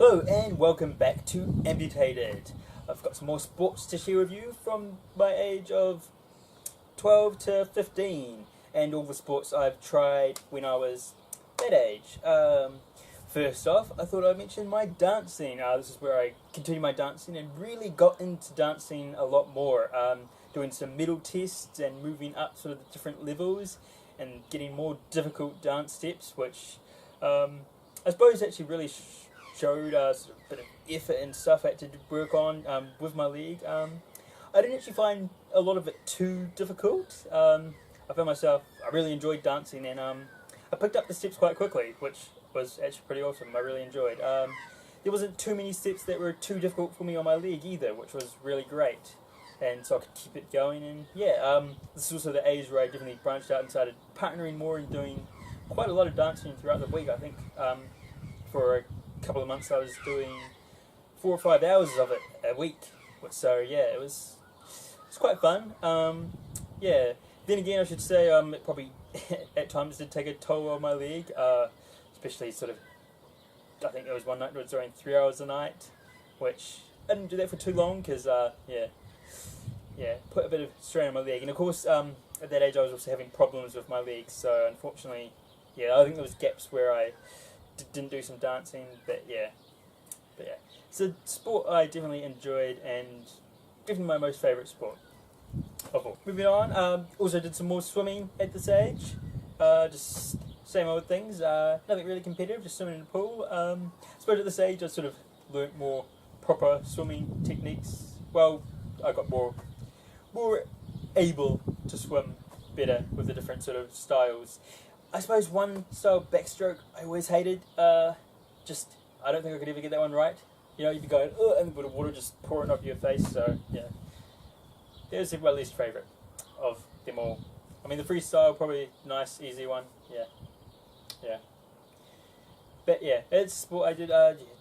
Hello and welcome back to Amputated. I've got some more sports to share with you from my age of 12 to 15 and all the sports I've tried when I was that age. First off, I thought I'd mention my dancing. This is where I continue my dancing and really got into dancing a lot more. Doing some middle tests and moving up sort of the different levels and getting more difficult dance steps, which I suppose actually really showed sort of a bit of effort and stuff I had to work on with my leg. I didn't actually find a lot of it too difficult. I found myself, I really enjoyed dancing, and I picked up the steps quite quickly, which was actually pretty awesome. I really enjoyed. There wasn't too many steps that were too difficult for me on my leg either, which was really great. And so I could keep it going, and yeah, this is also the age where I definitely branched out and started partnering more and doing quite a lot of dancing throughout the week. I think for a couple of months I was doing 4 or 5 hours of it a week. So yeah, it's quite fun. Yeah. Then again, I should say it probably at times did take a toll on my leg, especially sort of. I think there was one night where I was doing 3 hours a night, which I didn't do that for too long because yeah, put a bit of strain on my leg. And of course, at that age I was also having problems with my legs, so unfortunately, yeah, I think there was gaps where I didn't do some dancing, but yeah. It's a sport I definitely enjoyed and definitely my most favourite sport of all. Moving on, also did some more swimming at this age, just same old things, nothing really competitive, just swimming in the pool. I suppose at this age I sort of learnt more proper swimming techniques. Well, I got more able to swim better with the different sort of styles. I suppose one style, backstroke, I always hated. I don't think I could ever get that one right. You know, you'd be going, ugh, and the water just pouring off your face, so yeah. It was my least favourite of them all. I mean, the freestyle, probably nice, easy one, yeah. But yeah, it's sport I did,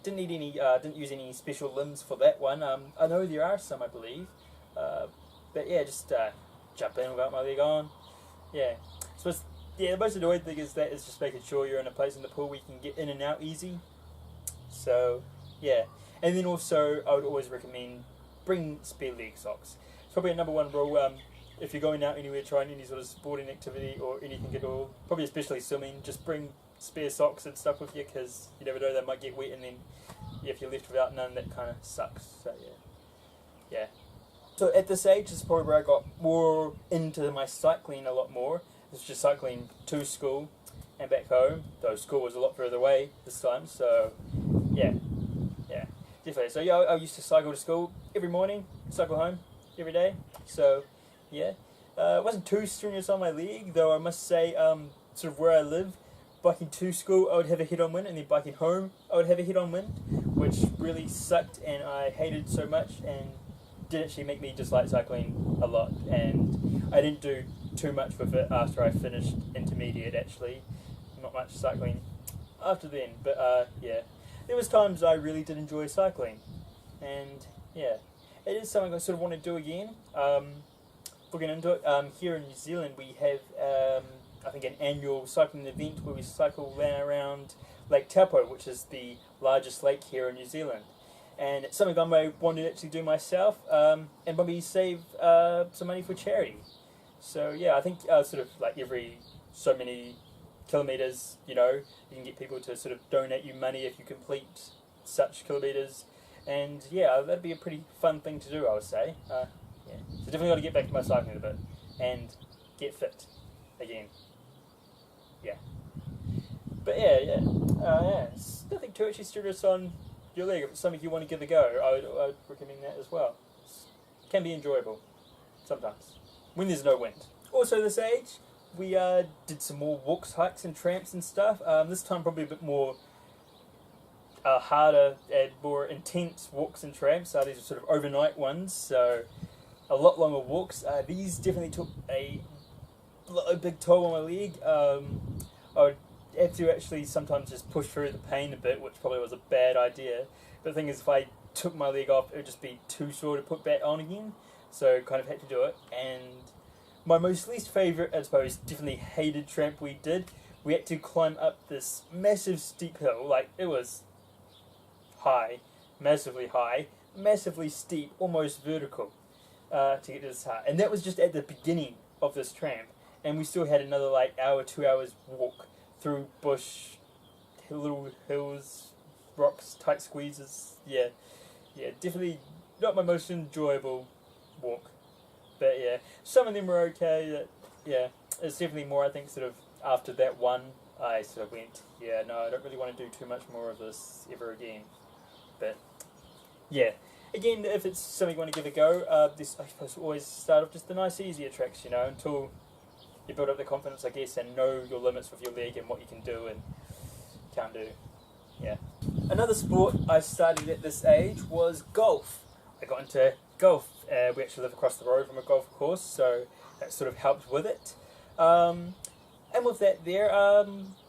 didn't use any special limbs for that one. I know there are some, I believe. But yeah, just jump in without my leg on. Yeah. So the most annoying thing is just making sure you're in a place in the pool where you can get in and out easy. So yeah. And then also, I would always recommend bring spare leg socks. It's probably a number one rule. If you're going out anywhere, trying any sort of sporting activity or anything at all, probably especially swimming, just bring spare socks and stuff with you, because you never know, they might get wet, and then if you're left without none, that kind of sucks. So yeah. So at this age, this is probably where I got more into my cycling a lot more. It was just cycling to school and back home, though school was a lot further away this time, so yeah, definitely. So yeah, I used to cycle to school every morning, cycle home every day, so yeah. It wasn't too strenuous on my leg, though I must say, sort of where I live, biking to school I would have a head-on wind, and then biking home I would have a head-on wind, which really sucked and I hated so much, and did actually make me dislike cycling a lot, and I didn't do too much with it after I finished intermediate. Actually, not much cycling after then, but yeah, there was times I really did enjoy cycling, and yeah, it is something I sort of want to do again. Looking into it, here in New Zealand we have I think an annual cycling event where we cycle around Lake Taupo, which is the largest lake here in New Zealand. And it's something I may want to actually do myself, and maybe save some money for charity. So yeah, I think sort of like every so many kilometres, you know, you can get people to sort of donate you money if you complete such kilometres. And yeah, that'd be a pretty fun thing to do, I would say. Yeah. So definitely got to get back to my cycling a bit and get fit again. Yeah. But yeah. It's nothing too actually strenuous on your leg. If it's something you want to give a go, I would recommend that as well. It can be enjoyable sometimes when there's no wind. Also this age, we did some more walks, hikes and tramps and stuff. This time probably a bit more harder and more intense walks and tramps. These are sort of overnight ones, so a lot longer walks. These definitely took a big toll on my leg. I would have to actually sometimes just push through the pain a bit, which probably was a bad idea. But the thing is, if I took my leg off, it would just be too sore to put back on again. So kind of had to do it. And my most least favourite, I suppose, definitely hated tramp we did. We had to climb up this massive steep hill. Like, it was high, massively steep, almost vertical, to get to the start. And that was just at the beginning of this tramp. And we still had another like hour, 2 hours walk through bush, little hills, rocks, tight squeezes. Yeah, definitely not my most enjoyable walk. But yeah, some of them were okay. Yeah, it's definitely more, I think, sort of after that one, I sort of went, yeah, no, I don't really want to do too much more of this ever again. But yeah, again, if it's something you want to give a go, this, I suppose, always start off just the nice, easier tracks, you know, until you build up the confidence, I guess, and know your limits with your leg and what you can do and can't do. Yeah. Another sport I started at this age was golf. I got into golf. We actually live across the road from a golf course, so that sort of helped with it. And with that there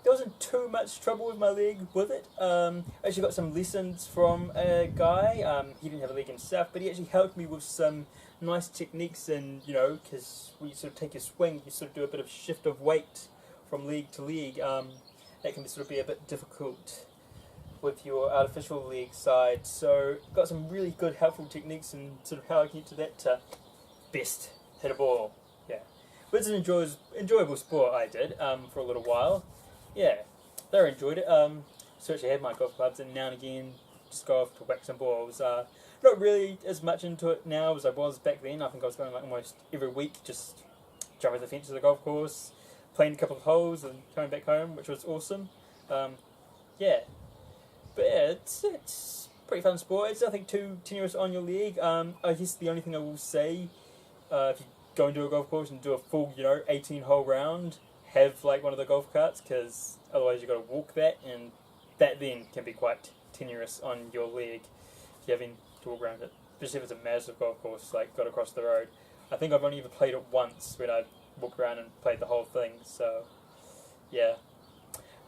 wasn't too much trouble with my leg with it. I actually got some lessons from a guy. He didn't have a leg himself, but he actually helped me with some nice techniques, and you know, because when you sort of take your swing, you sort of do a bit of shift of weight from leg to leg. That can sort of be a bit difficult with your artificial leg side. So got some really good helpful techniques and sort of how I can get to that to best hit a ball. Yeah, but it's an enjoyable sport I did for a little while. Yeah, thoroughly enjoyed it. So actually have my golf clubs, and now and again just go off to whack some balls. Not really as much into it now as I was back then. I think I was going like almost every week, just jump over the fence of the golf course, playing a couple of holes and coming back home, which was awesome. Yeah. But yeah, it's a pretty fun sport. It's nothing too tenuous on your leg. I guess the only thing I will say, if you go into a golf course and do a full, 18-hole round, have like one of the golf carts, because otherwise you've got to walk that, and that then can be quite tenuous on your leg if you're having to walk around it. Especially if it's a massive golf course, like got across the road. I think I've only ever played it once when I walked around and played the whole thing, so yeah.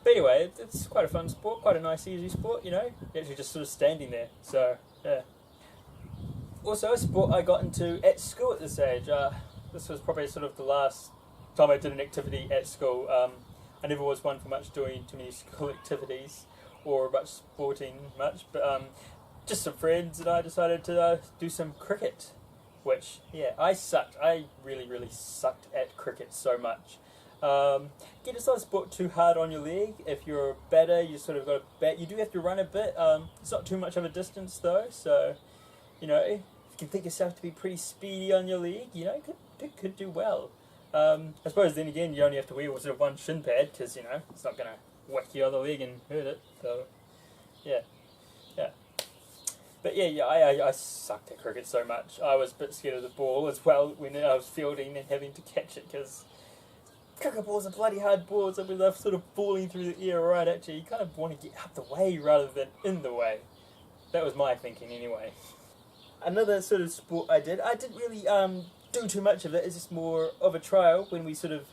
But anyway, it's quite a fun sport, quite a nice, easy sport, You're actually just sort of standing there, so, yeah. Also, a sport I got into at school at this age. This was probably sort of the last time I did an activity at school. I never was one for much doing too many school activities, or much sporting much, but just some friends and I decided to do some cricket, which, yeah, I sucked. I really, really sucked at cricket so much. Again, it's not a sport too hard on your leg. If you're a batter, you sort of got to bat. You do have to run a bit. It's not too much of a distance though, so if you can think yourself to be pretty speedy on your leg, it could do well. I suppose then again, you only have to wear sort of one shin pad, because it's not going to whack your other leg and hurt it. So yeah. But yeah, I sucked at cricket so much. I was a bit scared of the ball as well when I was fielding and having to catch it, because cricket balls are bloody hard balls. I mean, they're sort of falling through the air right at you. You kind of want to get out the way rather than in the way. That was my thinking anyway. Another sort of sport I didn't really do too much of it. It's just more of a trial when we sort of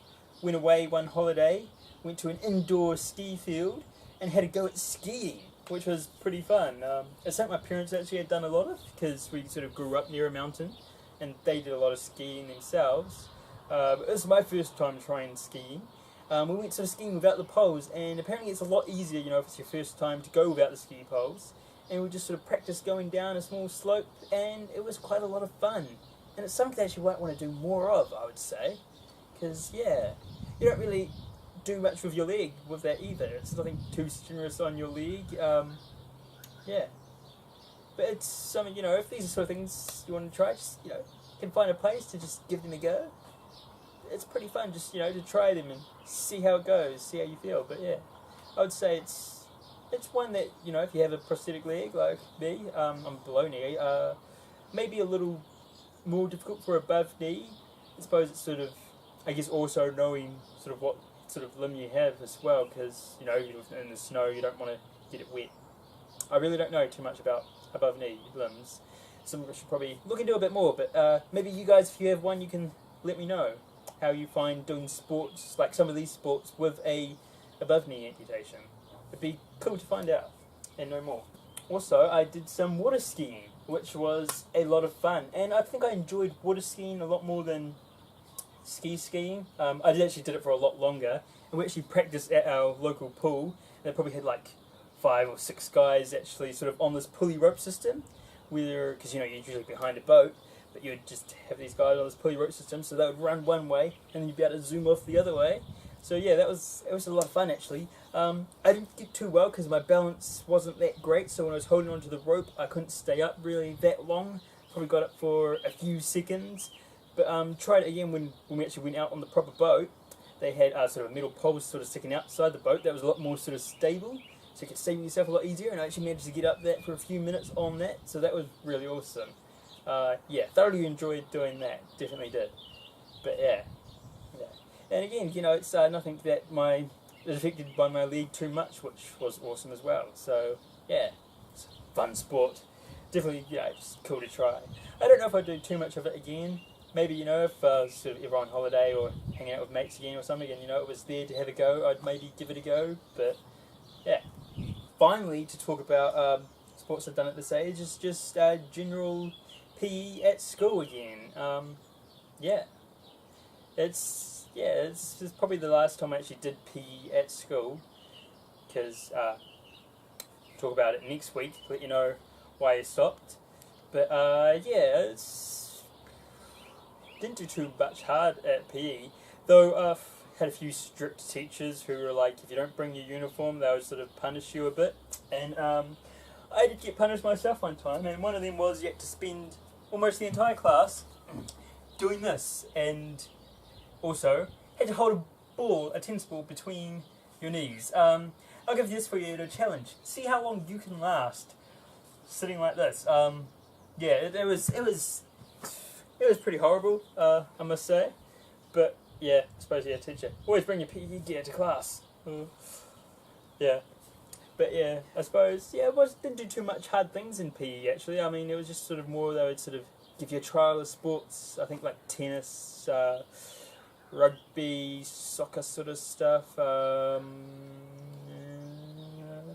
went away one holiday, went to an indoor ski field and had to go at skiing, which was pretty fun. It's something my parents actually had done a lot of, because we sort of grew up near a mountain and they did a lot of skiing themselves. It was my first time trying skiing. We went sort of skiing without the poles, and apparently it's a lot easier, if it's your first time to go without the ski poles. And we just sort of practiced going down a small slope, and it was quite a lot of fun. And it's something that you might want to do more of, I would say. Because, yeah, you don't really do much with your leg with that either. It's nothing too strenuous on your leg. Yeah. But it's something, if these are sort of things you want to try, just, you can find a place to just give them a go. It's pretty fun just, to try them and see how it goes, see how you feel. But yeah, I would say it's one that, if you have a prosthetic leg like me, I'm below knee, maybe a little more difficult for above knee. I suppose it's sort of, I guess, also knowing sort of what sort of limb you have as well, because, in the snow you don't want to get it wet. I really don't know too much about above knee limbs. Some of us should probably look into a bit more, but maybe you guys, if you have one, you can let me know how you find doing sports, like some of these sports, with a above knee amputation. It'd be cool to find out and know more. Also, I did some water skiing, which was a lot of fun, and I think I enjoyed water skiing a lot more than skiing. I actually did it for a lot longer, and we actually practiced at our local pool, and they probably had like 5 or 6 guys actually sort of on this pulley rope system, because you're usually behind a boat, but you would just have these guys on this pulley rope system, so they would run one way and then you'd be able to zoom off the other way. So yeah, it was a lot of fun actually. I didn't get too well because my balance wasn't that great, so when I was holding onto the rope I couldn't stay up really that long. Probably got up for a few seconds, but tried it again when we actually went out on the proper boat. They had sort of metal poles sort of sticking outside the boat that was a lot more sort of stable, so you could save yourself a lot easier, and I actually managed to get up that for a few minutes on that, so that was really awesome. Yeah, thoroughly enjoyed doing that, definitely did. But yeah. And again, it's nothing that is affected by my leg too much, which was awesome as well. So yeah, it's a fun sport. Definitely, just cool to try. I don't know if I'd do too much of it again. Maybe, if sort of ever on holiday or hanging out with mates again or something, and it was there to have a go, I'd maybe give it a go. But yeah. Finally, to talk about sports I've done at this age is just general PE at school again. Yeah. It's probably the last time I actually did PE at school, because talk about it next week, let you know why I stopped. But yeah, didn't do too much hard at PE, though I've had a few strict teachers who were like, if you don't bring your uniform, they would sort of punish you a bit. And I did get punished myself one time, and one of them was you had to spend almost the entire class doing this, and also had to hold a tennis ball between your knees. I'll give this for you to challenge. See how long you can last sitting like this. Yeah, it was pretty horrible, I must say. But yeah, I suppose teacher, always bring your PE gear to class. Yeah. But yeah, I suppose, didn't do too much hard things in PE actually. I mean, it was just sort of more, they would sort of give you a trial of sports, I think like tennis, rugby, soccer sort of stuff. I'm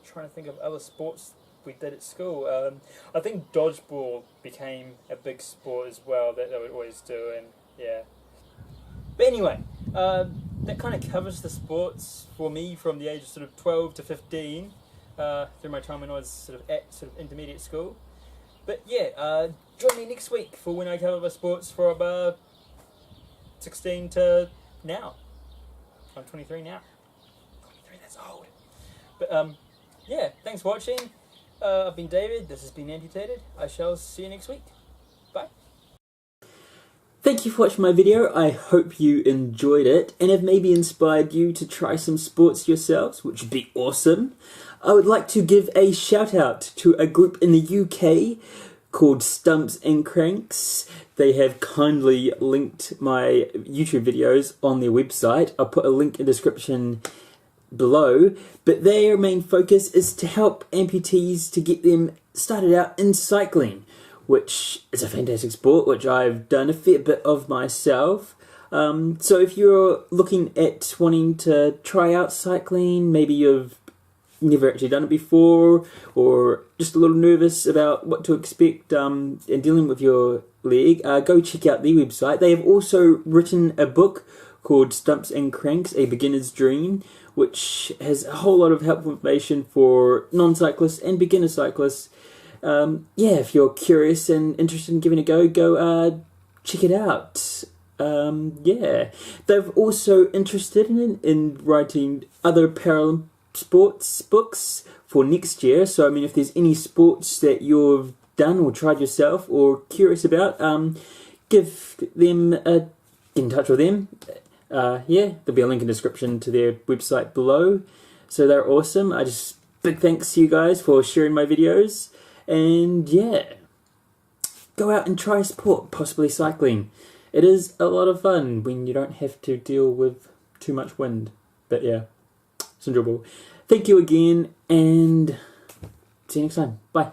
trying to think of other sports we did at school. I think dodgeball became a big sport as well that they would always do, and yeah. But anyway, that kind of covers the sports for me from the age of sort of 12 to 15, through my time when I was sort of intermediate school. But yeah, join me next week for when I cover the sports from 16 to now. I'm 23 now. 23, that's old. But yeah, thanks for watching. I've been David, this has been Amputated. I shall see you next week. Bye. Thank you for watching my video. I hope you enjoyed it and have maybe inspired you to try some sports yourselves, which would be awesome. I would like to give a shout out to a group in the UK called Stumps and Cranks. They have kindly linked my YouTube videos on their website. I'll put a link in the description below, but their main focus is to help amputees to get them started out in cycling, which is a fantastic sport, which I've done a fair bit of myself. So if you're looking at wanting to try out cycling, maybe you've never actually done it before, or just a little nervous about what to expect in dealing with your leg, go check out their website. They have also written a book called Stumps and Cranks, A Beginner's Dream, which has a whole lot of helpful information for non-cyclists and beginner cyclists. Yeah, if you're curious and interested in giving it a go check it out. Yeah, they're also interested in writing other parallel sports books for next year. So I mean, if there's any sports that you've done or tried yourself or curious about, give them get in touch with them. Yeah, there'll be a link in the description to their website below. So they're awesome. Big thanks to you guys for sharing my videos. And yeah, go out and try a sport, possibly cycling. It is a lot of fun when you don't have to deal with too much wind. But yeah, it's enjoyable. Thank you again, and see you next time. Bye.